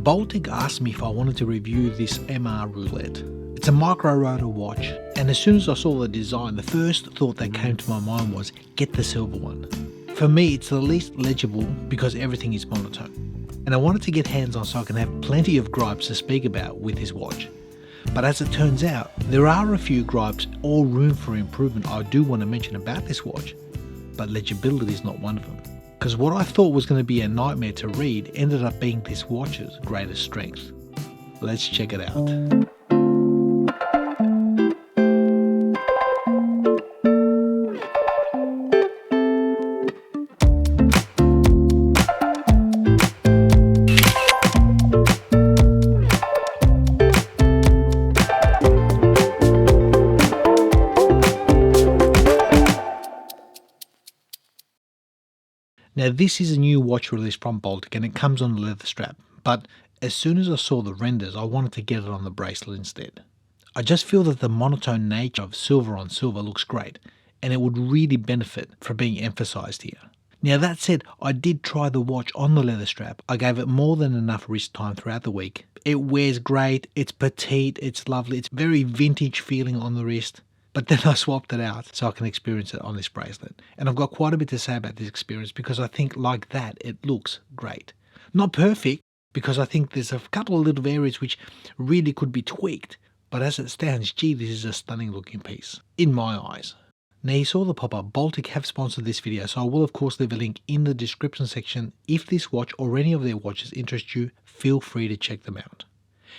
Baltic asked me if I wanted to review this MR Roulette. It's a micro rotor watch, and as soon as I saw the design, the first thought that came to my mind was, get the silver one. For me, it's the least legible because everything is monotone. And I wanted to get hands on so I can have plenty of gripes to speak about with this watch. But as it turns out, there are a few gripes or room for improvement I do want to mention about this watch, but legibility is not one of them. Because what I thought was going to be a nightmare to read ended up being this watch's greatest strength. Let's check it out. Now this is a new watch release from Baltic and it comes on a leather strap, but as soon as I saw the renders I wanted to get it on the bracelet instead. I just feel that the monotone nature of silver on silver looks great and it would really benefit from being emphasised here. Now that said, I did try the watch on the leather strap. I gave it more than enough wrist time throughout the week. It wears great, it's petite, it's lovely, it's very vintage feeling on the wrist. But then I swapped it out so I can experience it on this bracelet. And I've got quite a bit to say about this experience because I think like that it looks great. Not perfect, because I think there's a couple of little areas which really could be tweaked. But as it stands, gee, this is a stunning looking piece, in my eyes. Now you saw the pop-up, Baltic have sponsored this video, so I will of course leave a link in the description section. If this watch or any of their watches interest you, feel free to check them out.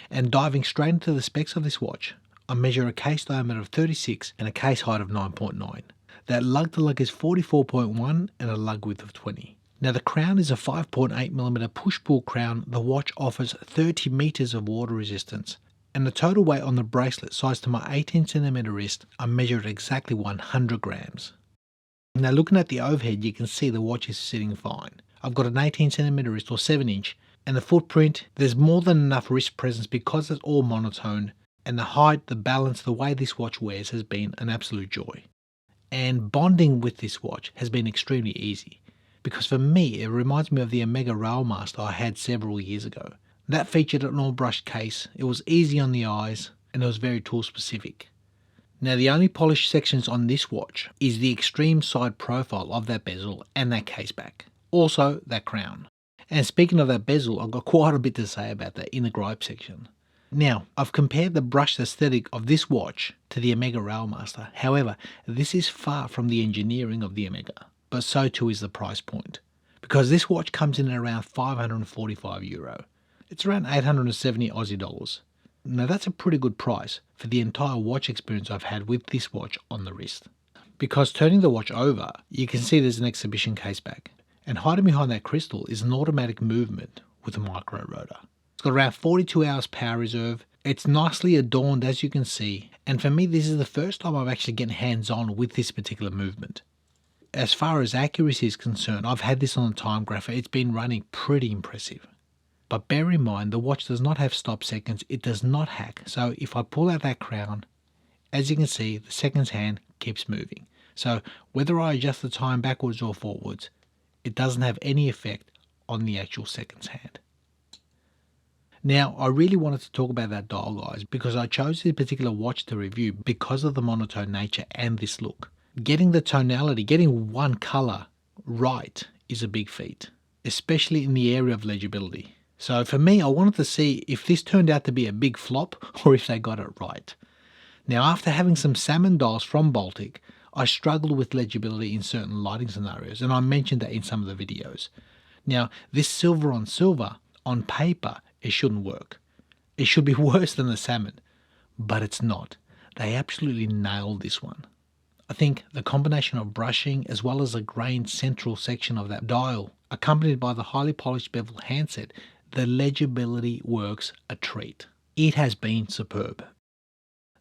And diving straight into the specs of this watch, I measure a case diameter of 36 and a case height of 9.9. That lug to lug is 44.1 and a lug width of 20. Now the crown is a 5.8mm push-pull crown. The watch offers 30 meters of water resistance. And the total weight on the bracelet sized to my 18cm wrist, I measured exactly 100 grams. Now looking at the overhead, you can see the watch is sitting fine. I've got an 18cm wrist or 7-inch, and the footprint, there's more than enough wrist presence because it's all monotone. And the height, the balance, the way this watch wears has been an absolute joy. And bonding with this watch has been extremely easy. Because for me, it reminds me of the Omega Railmaster I had several years ago. That featured an all-brushed case, it was easy on the eyes, and it was very tool specific. Now the only polished sections on this watch is the extreme side profile of that bezel and that case back. Also that crown. And speaking of that bezel, I've got quite a bit to say about that in the gripe section. Now, I've compared the brushed aesthetic of this watch to the Omega Railmaster. However, this is far from the engineering of the Omega, but so too is the price point. Because this watch comes in at around €545. It's around 870 Aussie dollars. Now that's a pretty good price for the entire watch experience I've had with this watch on the wrist. Because turning the watch over, you can see there's an exhibition case back. And hiding behind that crystal is an automatic movement with a micro rotor. It's got around 42 hours power reserve. It's nicely adorned as you can see, and for me this is the first time I've actually gotten hands on with this particular movement. As far as accuracy is concerned, I've had this on the time grapher, it's been running pretty impressive. But bear in mind the watch does not have stop seconds, it does not hack, so if I pull out that crown, as you can see the seconds hand keeps moving. So whether I adjust the time backwards or forwards, it doesn't have any effect on the actual seconds hand. Now, I really wanted to talk about that dial, guys, because I chose this particular watch to review because of the monotone nature and this look. Getting the tonality, getting one colour right is a big feat, especially in the area of legibility. So for me, I wanted to see if this turned out to be a big flop or if they got it right. Now, after having some salmon dials from Baltic, I struggled with legibility in certain lighting scenarios, and I mentioned that in some of the videos. Now, this silver on silver, on paper, it shouldn't work. It should be worse than the salmon, but it's not. They absolutely nailed this one. I think the combination of brushing as well as a grained central section of that dial, accompanied by the highly polished bevel handset, the legibility works a treat. It has been superb.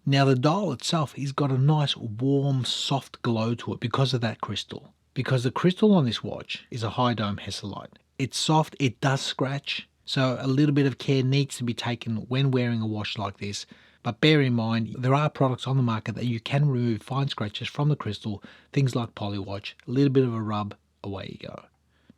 Now the dial itself has got a nice warm soft glow to it because of that crystal. Because the crystal on this watch is a high dome hesselite. It's soft, it does scratch. So a little bit of care needs to be taken when wearing a watch like this. But bear in mind, there are products on the market that you can remove fine scratches from the crystal, things like Polywatch, a little bit of a rub, away you go.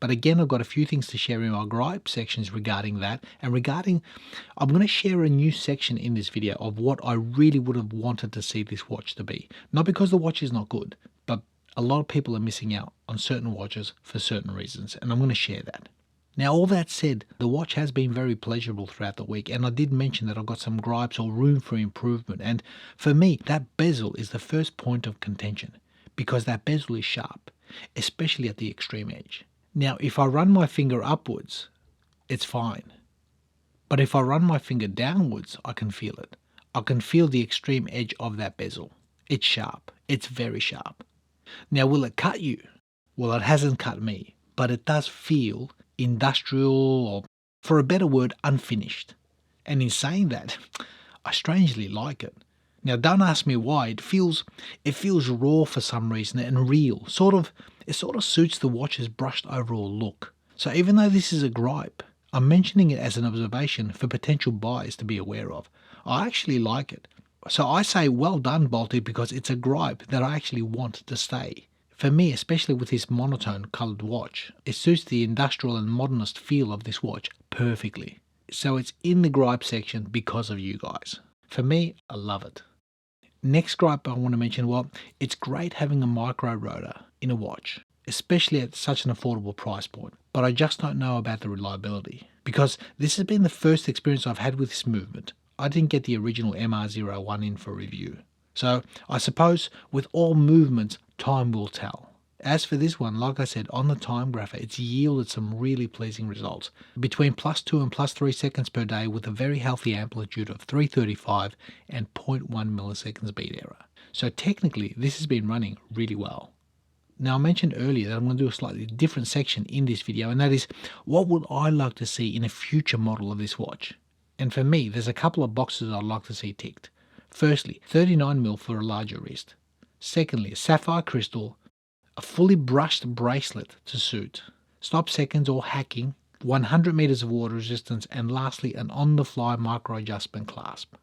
But again, I've got a few things to share in my gripe sections regarding that, and I'm going to share a new section in this video of what I really would have wanted to see this watch to be. Not because the watch is not good, but a lot of people are missing out on certain watches for certain reasons, and I'm going to share that. Now, all that said, the watch has been very pleasurable throughout the week, and I did mention that I've got some gripes or room for improvement, and for me, that bezel is the first point of contention, because that bezel is sharp, especially at the extreme edge. Now, if I run my finger upwards, it's fine, but if I run my finger downwards, I can feel it. I can feel the extreme edge of that bezel. It's sharp. It's very sharp. Now, will it cut you? Well, it hasn't cut me, but it does feel industrial, or for a better word, unfinished. And in saying that, I strangely like it. Now, don't ask me why. It feels raw for some reason and real. It sort of suits the watch's brushed overall look. So even though this is a gripe, I'm mentioning it as an observation for potential buyers to be aware of. I actually like it. So I say well done, Baltic, because it's a gripe that I actually want to stay. For me, especially with this monotone coloured watch, it suits the industrial and modernist feel of this watch perfectly. So it's in the gripe section because of you guys. For me, I love it. Next gripe I want to mention, well, it's great having a micro rotor in a watch, especially at such an affordable price point. But I just don't know about the reliability, because this has been the first experience I've had with this movement. I didn't get the original MR01 in for review. So I suppose with all movements, time will tell. As for this one, like I said, on the time grapher, it's yielded some really pleasing results, between +2 and +3 seconds per day, with a very healthy amplitude of 335 and 0.1 milliseconds beat error. So technically, this has been running really well. Now, I mentioned earlier that I'm going to do a slightly different section in this video, and that is, what would I like to see in a future model of this watch? And for me, there's a couple of boxes I'd like to see ticked. Firstly, 39mm for a larger wrist. Secondly, a sapphire crystal, a fully brushed bracelet to suit, stop seconds or hacking, 100 meters of water resistance, and lastly, an on-the-fly micro adjustment clasp.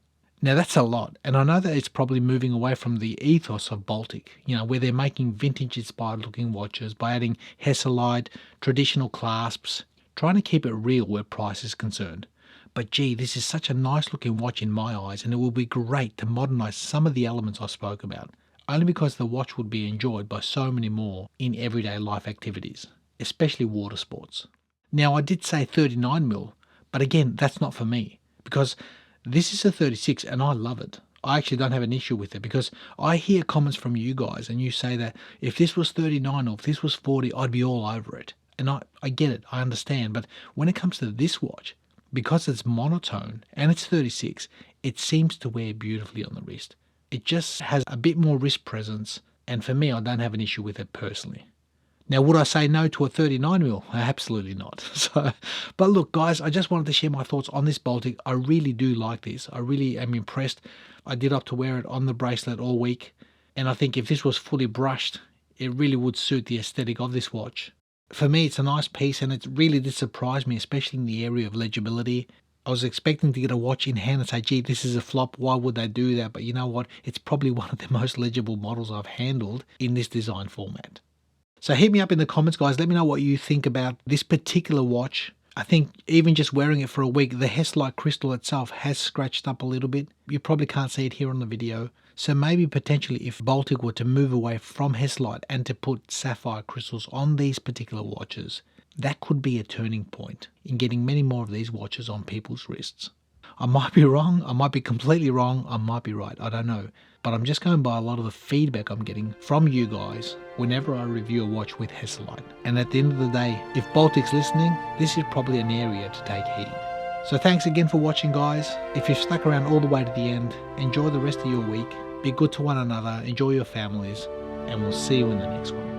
Now, that's a lot, and I know that it's probably moving away from the ethos of Baltic, where they're making vintage-inspired looking watches by adding Hesalite, traditional clasps, trying to keep it real where price is concerned. But gee, this is such a nice looking watch in my eyes, and it will be great to modernise some of the elements I spoke about, only because the watch would be enjoyed by so many more in everyday life activities, especially water sports. Now, I did say 39mm, but again, that's not for me, because this is a 36 and I love it. I actually don't have an issue with it, because I hear comments from you guys and you say that if this was 39 or if this was 40, I'd be all over it. And I get it, I understand, but when it comes to this watch, because it's monotone and it's 36, it seems to wear beautifully on the wrist. It just has a bit more wrist presence, and for me, I don't have an issue with it personally. Now, would I say no to a 39mm? Absolutely not. But look, guys, I just wanted to share my thoughts on this Baltic. I really do like this. I really am impressed. I did opt to wear it on the bracelet all week, and I think if this was fully brushed, it really would suit the aesthetic of this watch. For me, it's a nice piece, and it really did surprise me, especially in the area of legibility. I was expecting to get a watch in hand and say, gee, this is a flop, why would they do that? But you know what? It's probably one of the most legible models I've handled in this design format. So hit me up in the comments, guys. Let me know what you think about this particular watch. I think even just wearing it for a week, the Hesalite crystal itself has scratched up a little bit. You probably can't see it here on the video. So maybe potentially if Baltic were to move away from Hesalite and to put sapphire crystals on these particular watches, that could be a turning point in getting many more of these watches on people's wrists. I might be wrong, I might be completely wrong, I might be right, I don't know. But I'm just going by a lot of the feedback I'm getting from you guys whenever I review a watch with Hesalite. And at the end of the day, if Baltic's listening, this is probably an area to take heed. So thanks again for watching, guys. If you've stuck around all the way to the end, enjoy the rest of your week. Be good to one another, enjoy your families, and we'll see you in the next one.